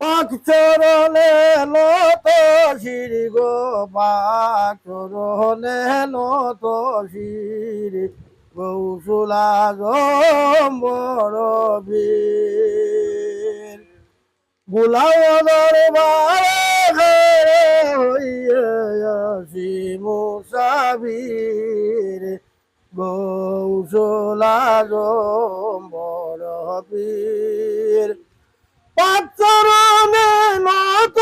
পাক চরণে নত শির গো পাক চরণে নত শির কৌশলা বড় বীর গুলাও দরবারে হইয়াছি মুসাবির কৌশলা বড় বীর পাচরণে নত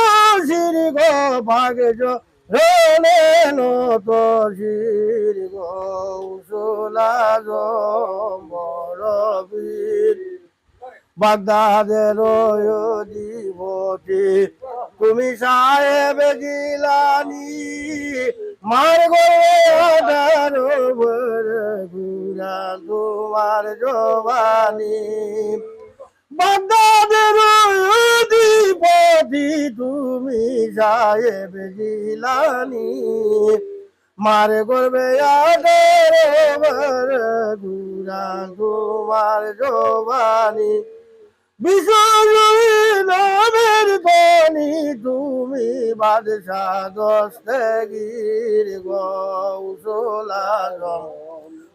শির গো ভাগে রলে নত শির গৌসলা বড় বীর বাগদাদের অধিপতি তুমি সাহেব গিলানি মার গো গুরা তোমার জবানি বাগদাদের অধিপতি তুমি সাহেব গিলানি মারে করবে গুরা তোমার জবানি বিশ্বনামের ধনী তুমি বাদশাহ দস্তগীর গৌসলা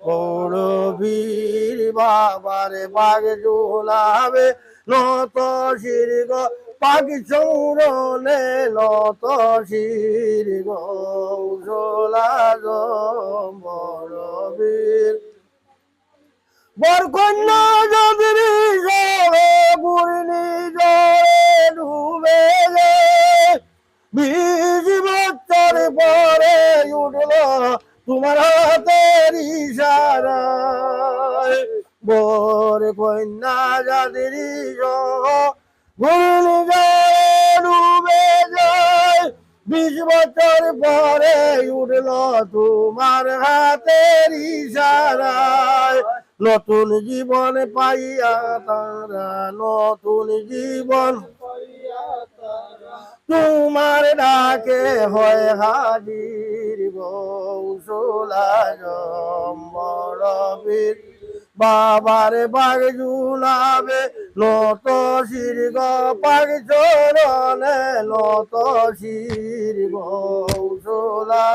বড় বীর বাবারে বাঘ জোলাবে নত শির গো পাক চৌরনে নত শির গৌসলা বড় বীর বরকন্যা যদি গুরনি জলে ডুবে বিশ বছর পরে উঠল তোমার হাতের ইশারায় বর কন্যা যাদের গুরনি জলে ডুবে যায় 20 বছর পরে উঠল তোমার হাতের ইশারায় নতুন জীবন পাইয়া তারা নতুন জীবন তোমার ডাকে হয় হাজির গৌসলা বড় বীর বাবার বাঘ জুলাবে নত শির গো পাক চরণে নত শির গৌসলা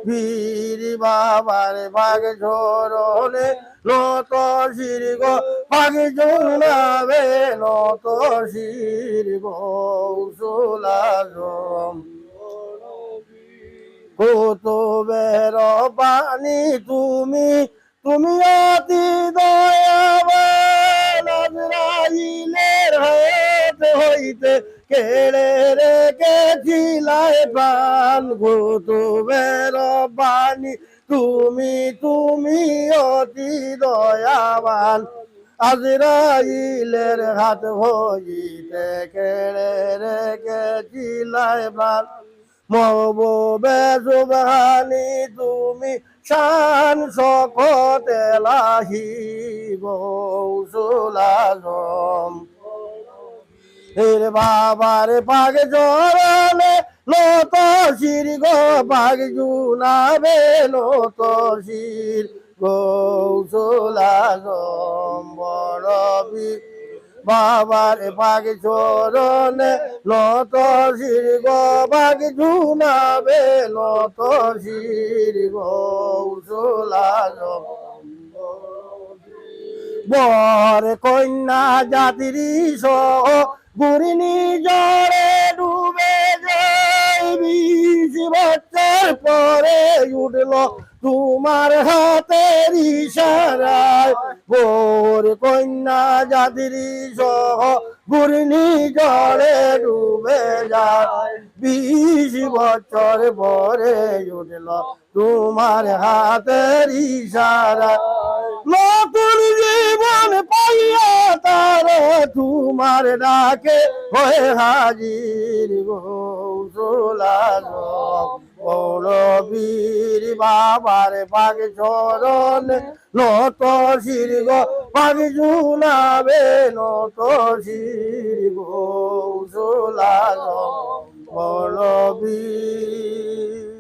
বীর বাবার বাঘ ঝরনে নত শির গো পাক জুলাবে নত শির গৌসলা কত বের পানি তুমি তুমি অতি দয়াবান আজরাইলের হাত হইতে কেড়ে রেখেছিলায় প্রাণ কত বের পানি তুমি তুমি অতি দয়াবান আজরাইলের হাত হইতে কেড়ে রেখেছিলায় প্রাণ মহবুবে সুবহানি তুমি শান শকত এলাহি গৌসুল আজম এর বাবার পাগ জড়ালে নত শির গো পাগ জুনাবে নত শির গৌসুল আজম বড় বীর বাবার পাগ চরণে নত শির গো পাগ জুনাবে নত শির গৌসুল আজম বর কন্যা জাতির সহ গুরিনি জড়ে ডুবে যায় 20 বছর পরে উঠল তোমার হাতের ইশারায় বর কন্যা জাতির সহ গুরিনি জড়ে ডুবে যায় 20 বছর পরে উঠল তোমার হাতের ইশারায় নতুন জীবন পাইয়া তার তোমার ডাকে হয়ে হাজির গৌসুল আজম বড় বীর বাবার পাগ চরণে নত শির গো পাগ জুনাবে নত শির গৌসুল আজম বড় বীর।